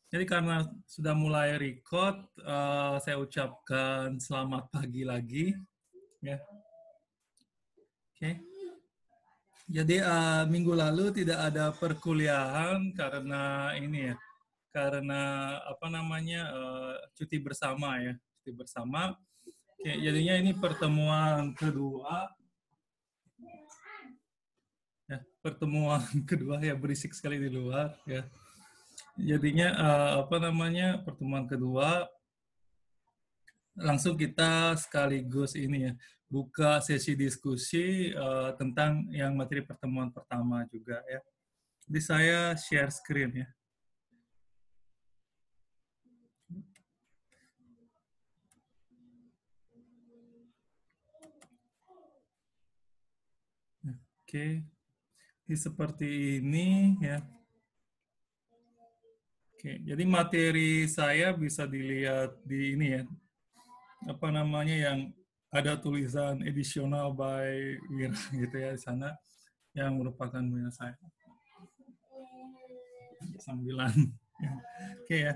Jadi karena sudah mulai record, saya ucapkan selamat pagi lagi. Ya, oke. Jadi minggu lalu tidak ada perkuliahan karena ini ya, karena apa namanya cuti bersama ya, cuti bersama. Oke, jadinya ini pertemuan kedua, ya, pertemuan kedua ya berisik sekali di luar ya. Jadinya apa namanya pertemuan kedua langsung kita sekaligus ini ya buka sesi diskusi tentang yang materi pertemuan pertama juga ya. Jadi saya share screen ya. Oke, jadi seperti ini ya. Oke, jadi materi saya bisa dilihat di ini ya. Apa namanya yang ada tulisan editional by Wira gitu ya di sana yang merupakan punya saya. Sambilan. Oke ya.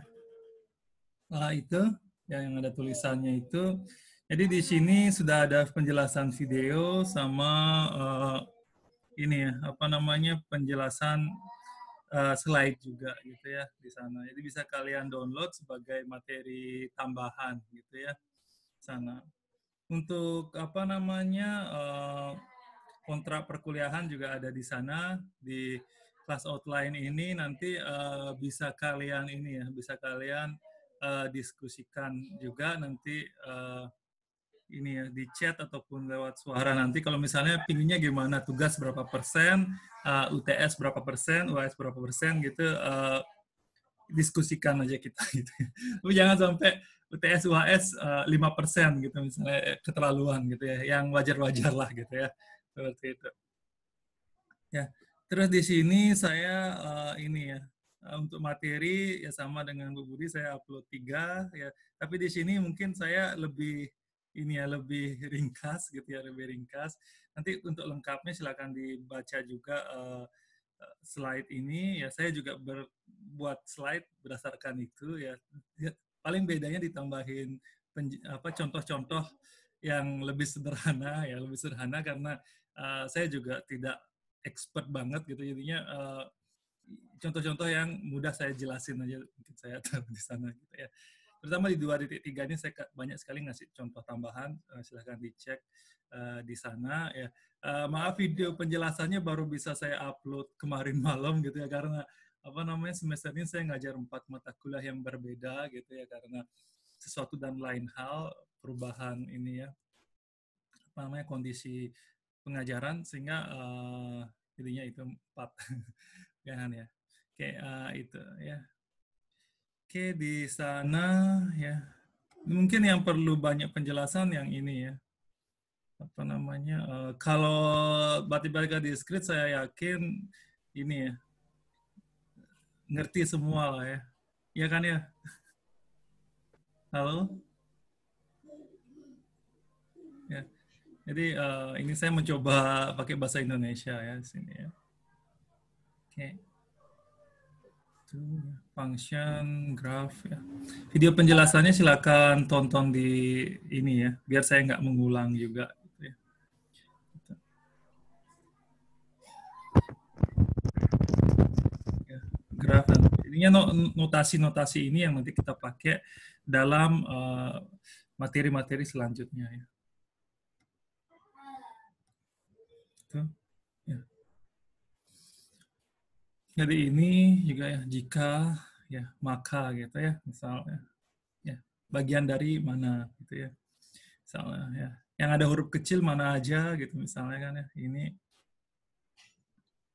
Itu yang ada tulisannya itu. Jadi di sini sudah ada penjelasan video sama ini ya, apa namanya penjelasan slide juga gitu ya di sana. Jadi bisa kalian download sebagai materi tambahan gitu ya sana. Untuk apa namanya kontrak perkuliahan juga ada di sana di kelas outline ini nanti bisa kalian ini ya bisa kalian diskusikan juga nanti ini ya di chat ataupun lewat suara nanti kalau misalnya pinginnya gimana tugas berapa persen UTS berapa persen UAS berapa persen gitu diskusikan aja kita gitu tapi jangan sampai UTS UAS 5% gitu misalnya keterlaluan gitu ya yang wajar-wajar lah gitu ya seperti itu ya. Terus di sini saya ini ya untuk materi ya sama dengan Bu Budi saya upload 3 ya. Tapi di sini mungkin saya lebih ini ya lebih ringkas gitu ya lebih ringkas. Nanti untuk lengkapnya silakan dibaca juga slide ini ya saya juga buat slide berdasarkan itu ya. Paling bedanya ditambahin contoh-contoh yang lebih sederhana ya lebih sederhana karena saya juga tidak expert banget gitu jadinya contoh-contoh yang mudah saya jelasin aja mungkin saya taruh di sana gitu ya terutama di 2.3 ini saya banyak sekali ngasih contoh tambahan silahkan dicek di sana ya maaf video penjelasannya baru bisa saya upload kemarin malam gitu ya karena apa namanya semester ini saya ngajar 4 mata kuliah yang berbeda gitu ya karena sesuatu dan lain hal perubahan ini ya apa namanya kondisi pengajaran sehingga jadinya itu 4 jangan ya oke itu ya oke di sana ya mungkin yang perlu banyak penjelasan yang ini ya apa namanya kalau balik di script saya yakin ini ya ngerti semua lah ya ya kan ya halo ya jadi ini saya mencoba pakai bahasa Indonesia ya sini ya oke function graph ya. Video penjelasannya silakan tonton di ini ya, biar saya nggak mengulang juga. Gitu ya. Ya, graph dan ininya notasi-notasi ini yang nanti kita pakai dalam materi-materi selanjutnya ya. Itu, ya. Jadi ini juga ya jika ya maka gitu ya misalnya ya bagian dari mana gitu ya misalnya ya yang ada huruf kecil mana aja gitu misalnya kan ya ini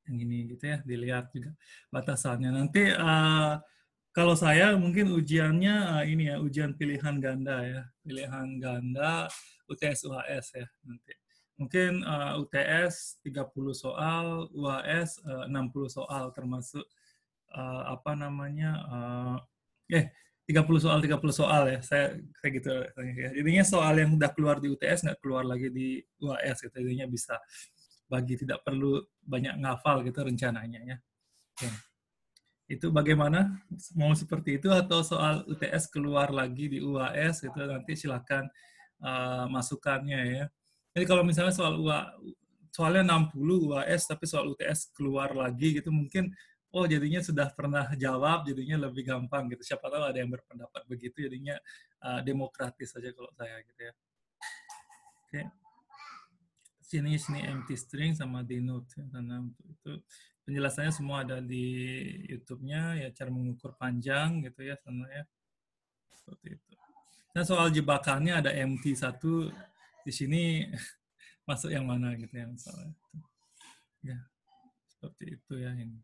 yang ini gitu ya dilihat juga batasannya nanti kalau saya mungkin ujiannya ini ya ujian pilihan ganda ya pilihan ganda UTS UAS ya nanti mungkin UTS 30 soal UAS 60 soal termasuk apa namanya 30 soal ya saya gitu ya. Jadinya soal yang udah keluar di UTS nggak keluar lagi di UAS gitu jadinya bisa bagi tidak perlu banyak ngafal gitu rencananya ya. Oke. Itu bagaimana? Mau seperti itu atau soal UTS keluar lagi di UAS itu nanti silakan masukannya ya. Jadi kalau misalnya soal soalnya 60 UAS tapi soal UTS keluar lagi gitu mungkin jadinya sudah pernah jawab jadinya lebih gampang gitu. Siapa tahu ada yang berpendapat begitu jadinya demokratis saja kalau saya gitu ya. Oke. Sini empty string sama denote ya, karena untuk itu penjelasannya semua ada di YouTube-nya ya cara mengukur panjang gitu ya sebenarnya seperti itu. Nah soal jebakannya ada empty satu di sini masuk yang mana gitu ya misalnya. Ya seperti itu ya ini.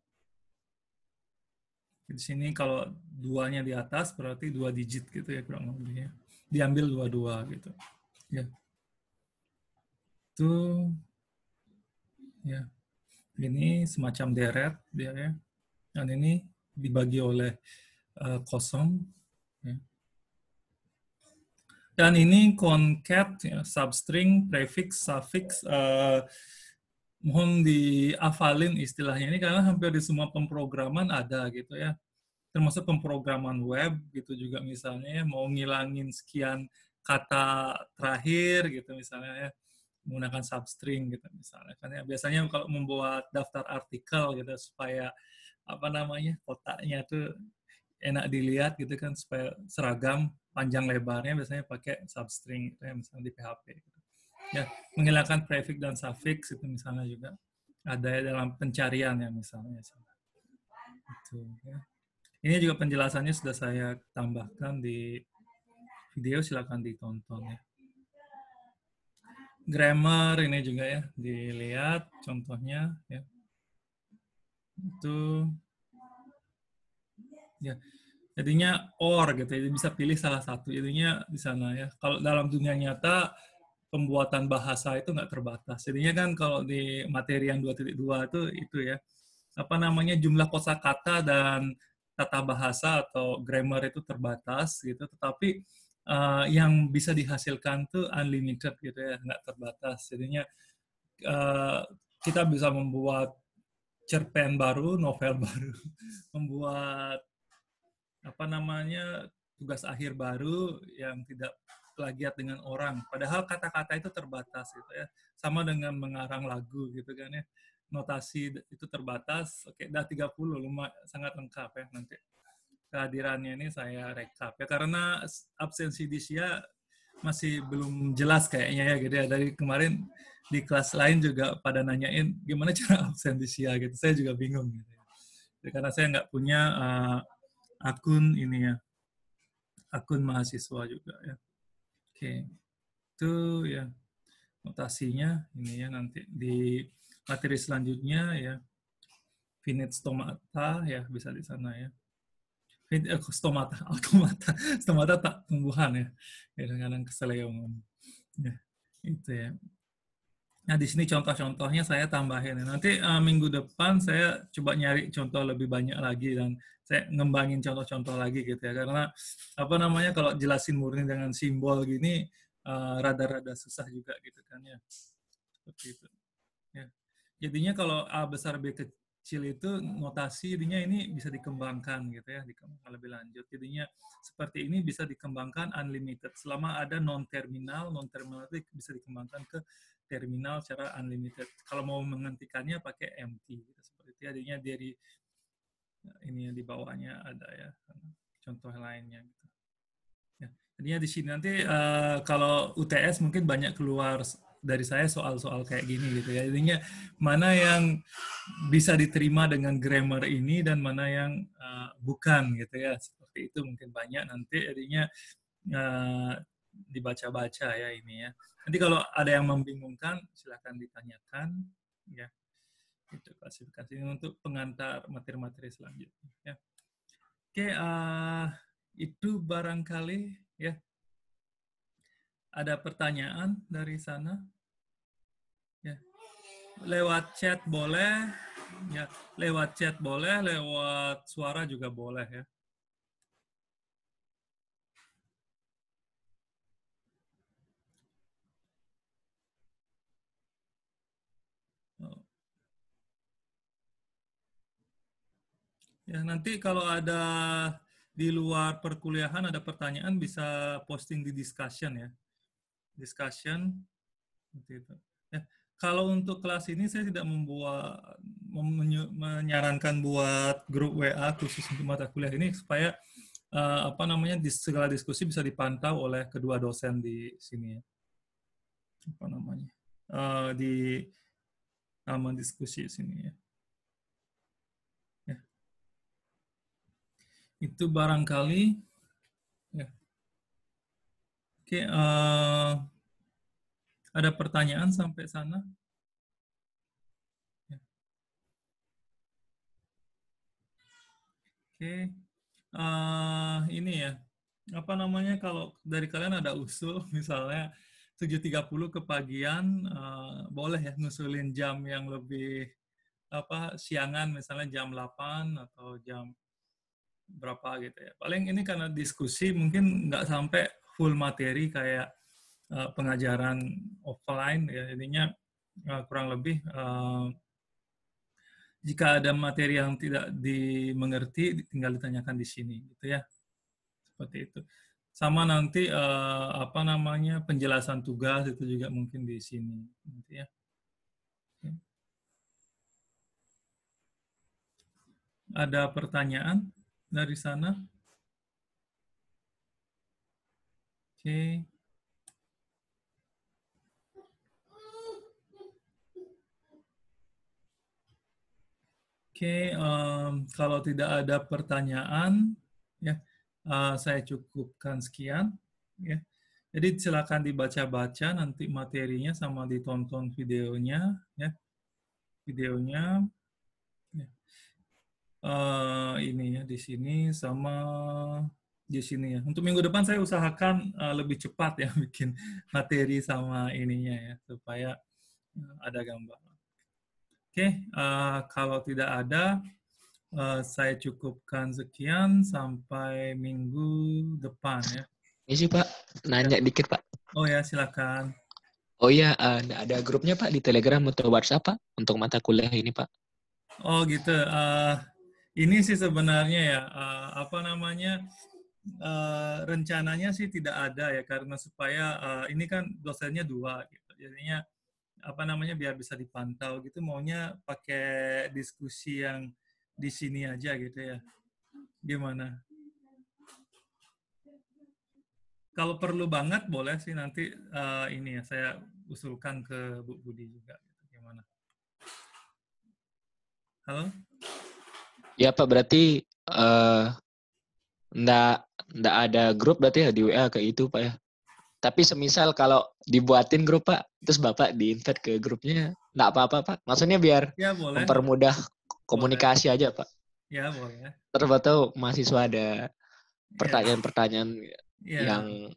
Di sini kalau duanya di atas berarti 2 digit gitu ya kurang lebih ya. Diambil dua-dua gitu. Ya itu ya ini semacam deret dia ya. Dan ini dibagi oleh kosong. Ya. Dan ini concat, ya, substring, prefix, suffix, mohon dihafalin istilahnya ini karena hampir di semua pemrograman ada gitu ya. Termasuk pemrograman web gitu juga misalnya ya, mau ngilangin sekian kata terakhir gitu misalnya ya menggunakan substring gitu misalnya kan ya biasanya kalau membuat daftar artikel gitu supaya apa namanya kotaknya tuh enak dilihat gitu kan supaya seragam panjang lebarnya biasanya pakai substring gitu ya misalnya di PHP gitu. Ya menghilangkan prefix dan suffix itu misalnya juga ada dalam pencarian ya misalnya itu ya. Ini juga penjelasannya sudah saya tambahkan di video silakan ditonton ya. Grammar ini juga ya dilihat contohnya ya itu ya jadinya or gitu ya bisa pilih salah satu jadinya di sana ya kalau dalam dunia nyata pembuatan bahasa itu nggak terbatas jadinya kan kalau di materi yang 2.2 itu ya apa namanya jumlah kosakata dan tata bahasa atau grammar itu terbatas gitu tetapi yang bisa dihasilkan tuh unlimited gitu ya nggak terbatas jadinya uh, kita bisa membuat cerpen baru novel baru membuat apa namanya tugas akhir baru yang tidak plagiat dengan orang. Padahal kata-kata itu terbatas gitu ya. Sama dengan mengarang lagu gitu kan ya. Notasi itu terbatas. Oke, dah 30 sangat lengkap ya nanti. Kehadirannya ini saya rekap ya karena absensi Disya masih belum jelas kayaknya ya gitu ya. Dari kemarin di kelas lain juga pada nanyain gimana cara absen Disya gitu. Saya juga bingung gitu ya. Karena saya nggak punya akun ini ya akun mahasiswa juga ya. Oke, itu ya notasinya ini ya nanti di materi selanjutnya ya finite stomata ya bisa di sana ya. Stomata, automata, stomata tak tumbuhan ya. Kadang-kadang keseleo ya. Itu ya. Nah, di sini contoh-contohnya saya tambahin. Nanti minggu depan saya coba nyari contoh lebih banyak lagi dan saya ngembangin contoh-contoh lagi gitu ya. Karena apa namanya kalau jelasin murni dengan simbol gini rada-rada susah juga gitu kan ya. Seperti itu. Ya. Jadinya kalau A besar B kecil itu notasi jadinya ini bisa dikembangkan gitu ya, dikembangkan lebih lanjut. Jadinya seperti ini bisa dikembangkan unlimited selama ada non-terminal, non-terminal itu bisa dikembangkan ke terminal secara unlimited. Kalau mau menghentikannya pakai empty gitu. Seperti itu jadinya dari ini yang di bawahnya ada ya contoh lainnya gitu. Ya. Jadinya di sini nanti kalau UTS mungkin banyak keluar dari saya soal-soal kayak gini gitu ya. Jadinya mana yang bisa diterima dengan grammar ini dan mana yang bukan gitu ya. Seperti itu mungkin banyak nanti jadinya uh, dibaca-baca ya ini ya. Nanti kalau ada yang membingungkan silahkan ditanyakan ya. Itu klasifikasi untuk pengantar materi-materi selanjutnya ya. Oke, itu barangkali ya. Ada pertanyaan dari sana? Ya. Lewat chat boleh, ya. Lewat chat boleh, lewat suara juga boleh ya. Ya, nanti kalau ada di luar perkuliahan ada pertanyaan bisa posting di discussion ya. Discussion seperti itu. Ya, kalau untuk kelas ini saya tidak menyarankan buat grup WA khusus untuk mata kuliah ini supaya apa namanya segala diskusi bisa dipantau oleh kedua dosen di sini ya. Apa namanya? Di taman diskusi sini ya. Ya. Itu barangkali ya. Oke, ada pertanyaan sampai sana? Ya. Oke, ini ya, apa namanya kalau dari kalian ada usul, misalnya 7.30 ke pagian, boleh ya ngusulin jam yang lebih apa siangan, misalnya jam 8 atau jam berapa gitu ya. Paling ini karena diskusi mungkin nggak sampai full materi kayak pengajaran offline ya, jadinya kurang lebih jika ada materi yang tidak dimengerti, tinggal ditanyakan di sini, gitu ya. Seperti itu. Sama nanti apa namanya penjelasan tugas itu juga mungkin di sini, nanti ya. Ada pertanyaan dari sana? Oke. Oke, kalau tidak ada pertanyaan, ya saya cukupkan sekian. Ya. Jadi silakan dibaca-baca nanti materinya sama ditonton videonya, ya. Videonya, ya. Ini ya di sini sama di sini ya. Untuk minggu depan saya usahakan lebih cepat ya bikin materi sama ininya ya supaya ada gambar. Oke, kalau tidak ada saya cukupkan sekian sampai minggu depan ya. Ini sih Pak, nanya dikit Pak. Oh ya, silakan. Oh iya, ada grupnya Pak di Telegram atau WhatsApp Pak untuk mata kuliah ini Pak. Oh gitu. Ini sih sebenarnya ya apa namanya rencananya sih tidak ada ya karena supaya ini kan dosennya 2 gitu. Jadinya apa namanya biar bisa dipantau gitu maunya pakai diskusi yang di sini aja gitu ya. Gimana? Kalau perlu banget boleh sih nanti ini ya saya usulkan ke Bu Budi juga. Gimana? Halo? Ya Pak, berarti nggak ada grup berarti ya di WA kayak itu Pak ya. Tapi semisal kalau dibuatin grup Pak, terus Bapak di-invite ke grupnya, nggak apa-apa Pak. Maksudnya biar Ya boleh, mempermudah boleh. komunikasi aja Pak. Ya boleh. Terus tahu mahasiswa ada Ya, pertanyaan-pertanyaan ya. yang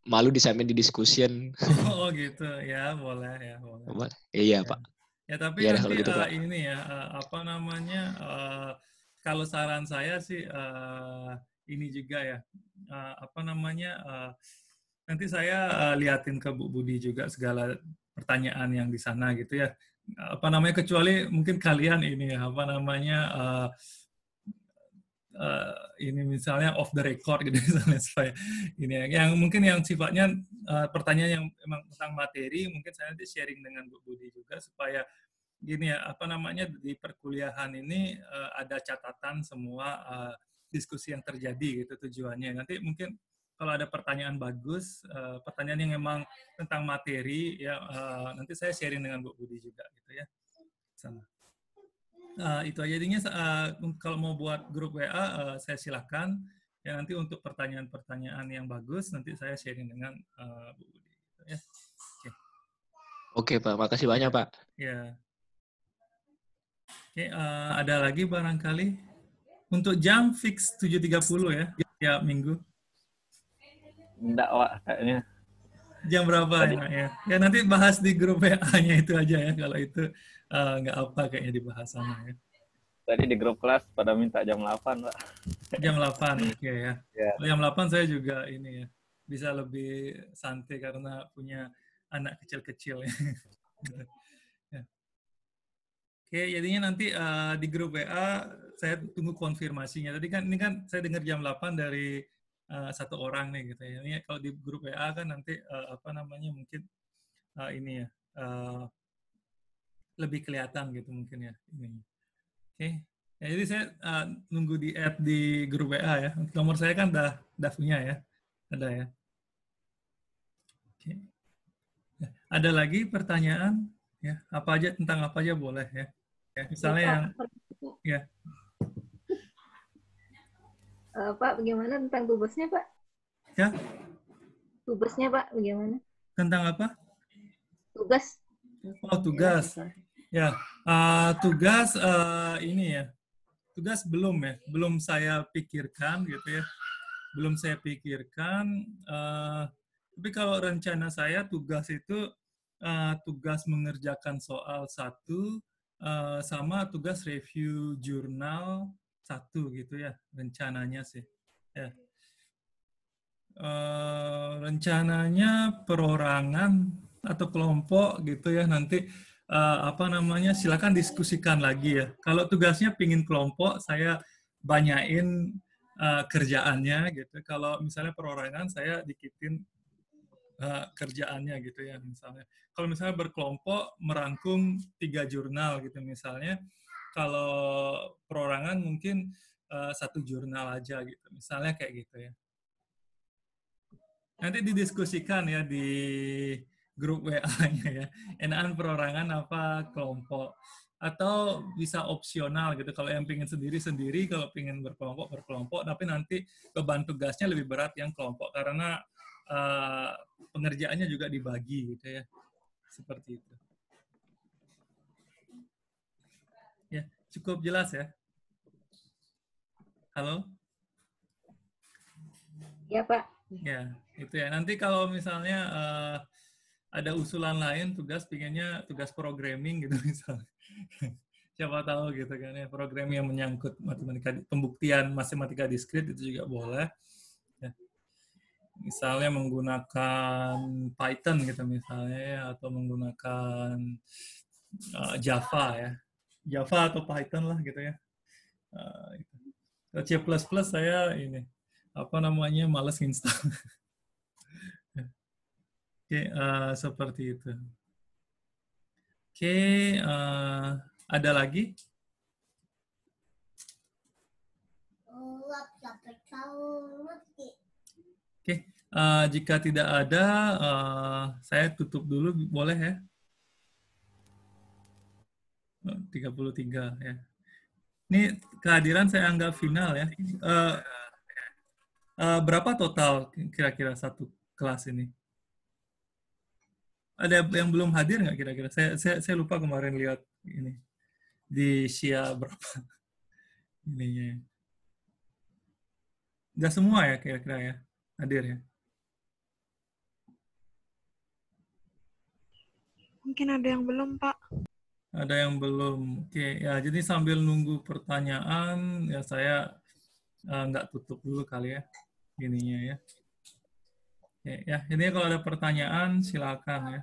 malu disampaikan di diskusian. Oh gitu. Ya boleh, ya boleh. Iya Ya. Pak. Ya tapi Iya dah nanti kalau gitu Pak. ini ya apa namanya kalau saran saya sih ini juga ya apa namanya nanti saya liatin ke Bu Budi juga segala pertanyaan yang di sana gitu ya apa namanya kecuali mungkin kalian ini ya apa namanya ini misalnya off the record gitu misalnya supaya ini ya. Yang mungkin yang sifatnya pertanyaan yang memang tentang materi mungkin saya nanti sharing dengan Bu Budi juga supaya gini ya apa namanya di perkuliahan ini ada catatan semua diskusi yang terjadi gitu tujuannya. Nanti mungkin kalau ada pertanyaan bagus, pertanyaan yang memang tentang materi ya nanti saya sharing dengan Bu Budi juga gitu ya. Sama. Itu aja jadinya kalau mau buat grup WA saya silakan. Ya nanti untuk pertanyaan-pertanyaan yang bagus nanti saya sharing dengan Bu Budi. Gitu, ya. Oke Pak, makasih banyak Ya. Pak. Ya. Oke, ada lagi barangkali untuk jam fix 7.30 ya tiap minggu. Enggak, Wak, kayaknya. Jam berapa Tadi, enaknya? Ya nanti bahas di grup WA-nya itu aja ya kalau itu nggak apa kayaknya dibahas sama ya. tadi di grup kelas pada minta jam 8, Pak. Jam 8, oke ya. Ya. Jam 8 saya juga ini ya bisa lebih santai karena punya anak kecil-kecil ya. Ya. Oke, jadinya nanti di grup WA saya tunggu konfirmasinya. Tadi kan ini kan saya dengar jam 8 dari satu orang nih gitu ya. Ini kalau di grup WA kan nanti apa namanya mungkin ini ya lebih kelihatan gitu mungkin ya ini. Oke. Ya, jadi saya nunggu di add di grup WA ya. Nomor saya kan udah punya ya. Ada ya. Oke. Ya, ada lagi pertanyaan ya? Apa aja tentang apa aja boleh ya. Ya, misalnya Ya, yang Pak. ya. Pak, bagaimana tentang tugasnya, Pak? Ya, Tugasnya, Pak, bagaimana? tentang apa? Tugas. Oh, tugas. Ya, tugas ini ya. Tugas belum ya, belum saya pikirkan gitu ya. Belum saya pikirkan. Tapi kalau rencana saya tugas itu tugas mengerjakan soal satu sama tugas review jurnal satu gitu ya rencananya sih. Ya. Rencananya perorangan atau kelompok gitu ya nanti apa namanya silakan diskusikan lagi ya. Kalau tugasnya pingin kelompok saya banyain kerjaannya gitu. Kalau misalnya perorangan saya dikitin kerjaannya gitu ya misalnya. Kalau misalnya berkelompok merangkum 3 jurnal gitu misalnya. Kalau perorangan mungkin 1 jurnal aja gitu. Misalnya kayak gitu ya. Nanti didiskusikan ya di grup WA-nya ya. Enakan perorangan apa kelompok. Atau bisa opsional gitu. Kalau yang pengen sendiri-sendiri, kalau pengen berkelompok. Tapi nanti beban tugasnya lebih berat yang kelompok. Karena pengerjaannya juga dibagi gitu ya. Seperti itu. Ya, cukup jelas ya. Halo? Ya, Pak. Ya, itu ya. Nanti kalau misalnya ada usulan lain tugas pinginnya tugas programming gitu misalnya. Siapa tahu gitu kan ya, program yang menyangkut matematika pembuktian matematika diskrit itu juga boleh. Ya. Misalnya menggunakan Python gitu misalnya ya, atau menggunakan Java ya. Java atau Python lah gitu ya. C++ saya ini apa namanya malas install. Oke, seperti itu. Oke, ada lagi? Oke, jika tidak ada, saya tutup dulu, boleh ya? 33 ya. Ini kehadiran saya anggap final ya. Berapa total kira-kira satu kelas ini? Ada yang belum hadir nggak kira-kira? Saya lupa kemarin lihat ini di Sia berapa ininya. Nggak semua ya kira-kira ya hadir ya. Mungkin ada yang belum, Pak. Ada yang belum. Oke, ya jadi sambil nunggu pertanyaan ya saya nggak tutup dulu kali ya ininya ya. Oke, ya ini kalau ada pertanyaan silakan ya.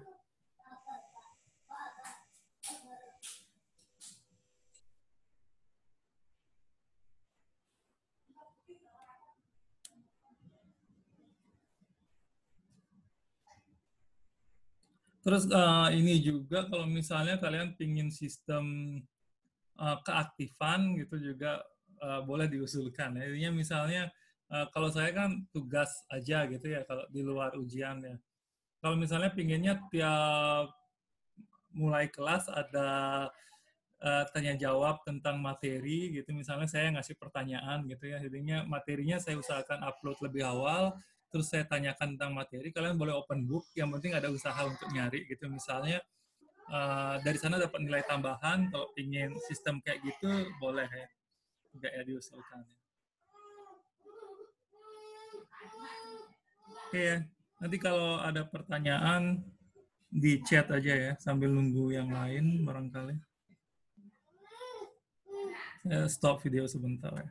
Terus ini juga kalau misalnya kalian pingin sistem keaktifan gitu juga boleh diusulkan. Intinya misalnya kalau saya kan tugas aja gitu ya kalau di luar ujian ya. Kalau misalnya pinginnya tiap mulai kelas ada tanya jawab tentang materi gitu misalnya saya ngasih pertanyaan gitu ya jadinya materinya saya usahakan upload lebih awal terus saya tanyakan tentang materi kalian boleh open book yang penting ada usaha untuk nyari gitu misalnya dari sana dapat nilai tambahan kalau ingin sistem kayak gitu boleh ya juga ya diusulkan ya. Oke ya nanti kalau ada pertanyaan di chat aja ya sambil nunggu yang lain barangkali. Saya stop video sebentar ya.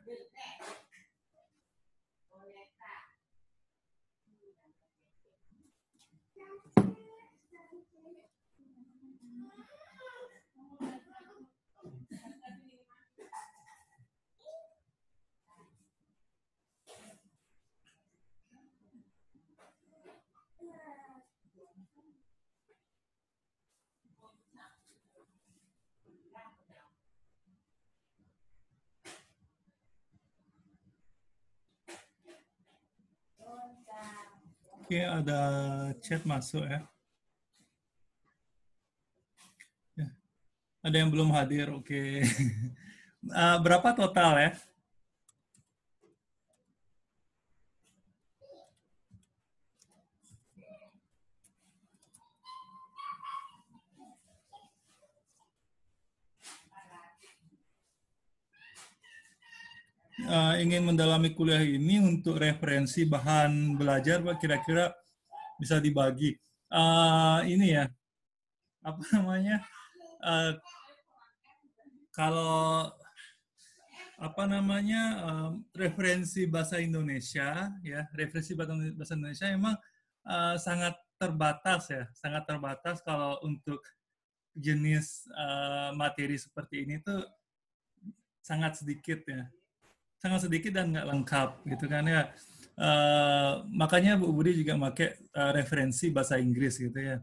Oke, ada chat masuk ya. Ya, ada yang belum hadir, oke. Berapa total ya? Ingin mendalami kuliah ini untuk referensi bahan belajar, Pak, kira-kira bisa dibagi. Ini ya, apa namanya? eh, Kalau apa namanya referensi bahasa Indonesia ya, referensi bahasa Indonesia emang sangat terbatas ya, sangat terbatas kalau untuk jenis materi seperti ini tuh sangat sedikit ya, sangat sedikit dan nggak lengkap gitu kan ya. Makanya Bu Budi juga pakai referensi bahasa Inggris gitu ya.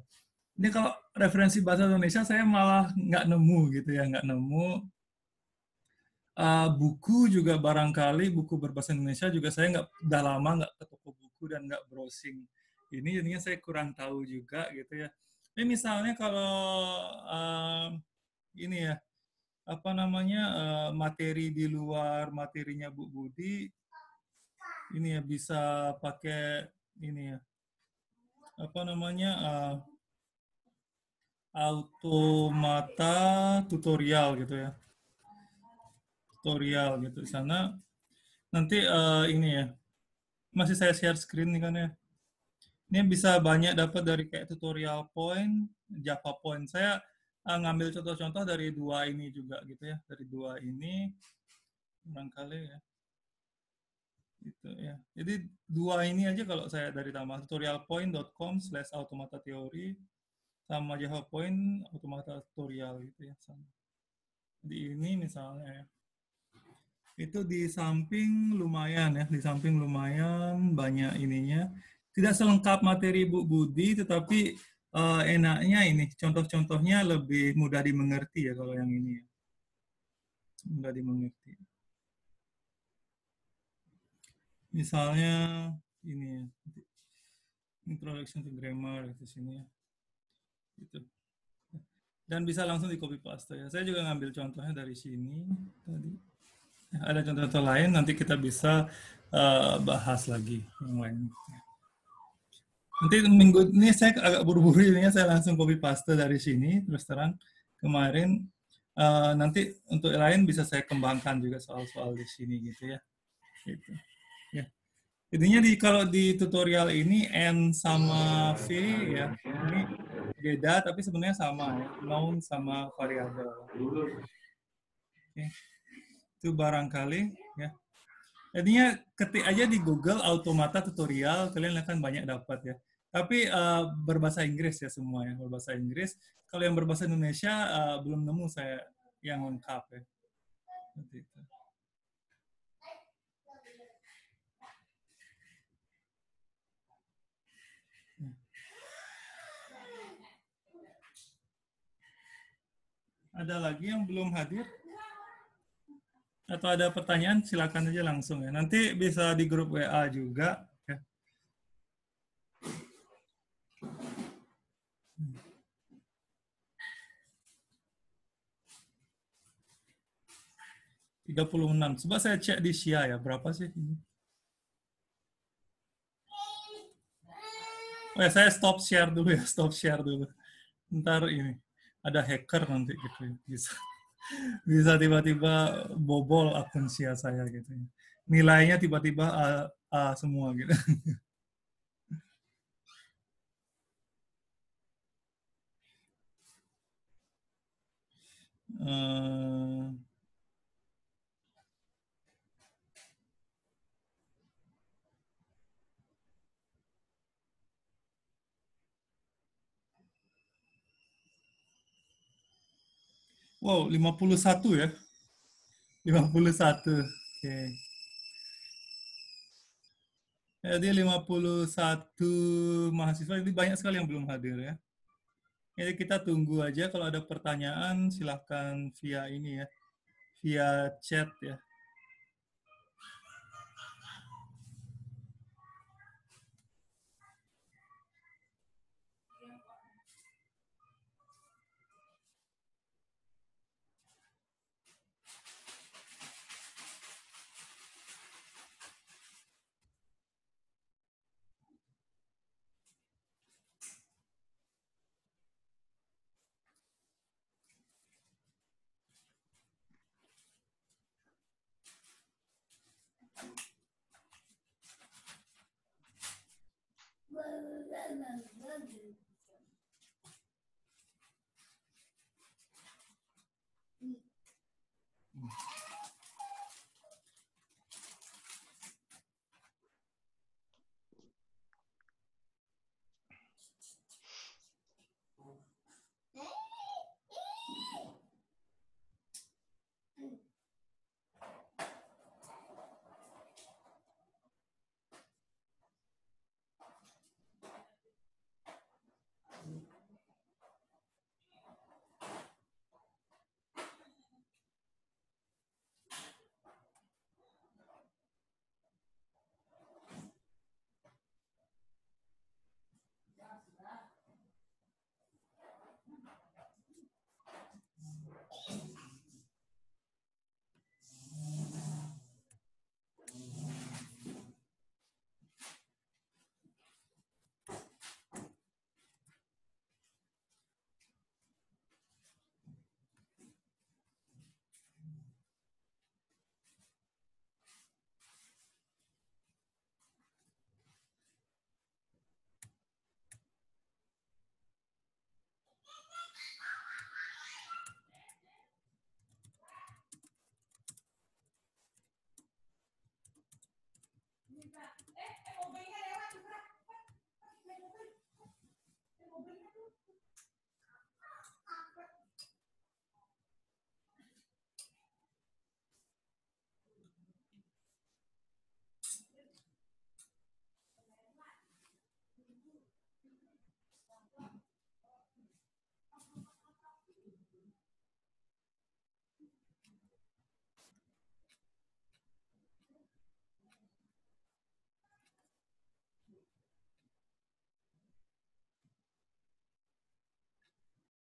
Ini kalau referensi bahasa Indonesia saya malah nggak nemu gitu ya, nggak nemu. Buku juga barangkali buku berbahasa Indonesia juga saya udah lama nggak ke toko buku dan nggak browsing ini, jadinya saya kurang tahu juga gitu ya. Ini misalnya kalau ini ya apa namanya materi di luar materinya Bu Budi, ini ya bisa pakai ini ya apa namanya automata tutorial gitu ya, tutorial gitu di sana. Nanti ini ya, masih saya share screen nih kan ya. Ini bisa banyak dapat dari kayak tutorial point, Java point. Saya ngambil contoh-contoh dari dua ini juga gitu ya, dari dua ini barangkali ya. Gitu ya. Jadi dua ini aja kalau saya dari tambah tutorialpoint.com/automata teori sama Java point automata tutorial gitu ya sama. Di ini misalnya ya. Itu di samping lumayan ya, di samping lumayan banyak ininya. Tidak selengkap materi Bu Budi, tetapi enaknya ini contoh-contohnya lebih mudah dimengerti ya kalau yang ini ya. Mudah dimengerti. Misalnya ini ya, introduction to grammar di sini ya. Gitu. Dan bisa langsung di copy paste ya. Saya juga ngambil contohnya dari sini tadi. Ada contoh-contoh lain, nanti kita bisa bahas lagi yang lain. Nanti minggu ini saya agak buru-buru ini saya langsung copy paste dari sini terus terang kemarin nanti untuk lain bisa saya kembangkan juga soal-soal di sini gitu ya. Gitu. Ya. Intinya kalau di tutorial ini n sama v ya ini beda tapi sebenarnya sama ya, noun sama variabel. Oke. Itu barangkali ya. Jadinya ketik aja di Google automata tutorial, kalian akan banyak dapat ya. Tapi berbahasa Inggris ya semua ya, berbahasa Inggris. Kalau yang berbahasa Indonesia belum nemu saya yang lengkap ya. Seperti itu. Ada lagi yang belum hadir? Atau ada pertanyaan, silakan aja langsung ya. Nanti bisa di grup WA juga. Ya. 36. Coba saya cek di Sia ya, berapa sih ini? Oh ya, saya stop share dulu ya, stop share dulu. Ntar ini, ada hacker nanti gitu ya, bisa tiba-tiba bobol akun Sia saya gitu ya. Nilainya tiba-tiba A semua gitu. Wow, 51 ya. 51. Oke. Jadi 51 mahasiswa, ini banyak sekali yang belum hadir ya. Jadi kita tunggu aja kalau ada pertanyaan silahkan via ini ya, via chat ya. Mobilnya lewat, mobilnya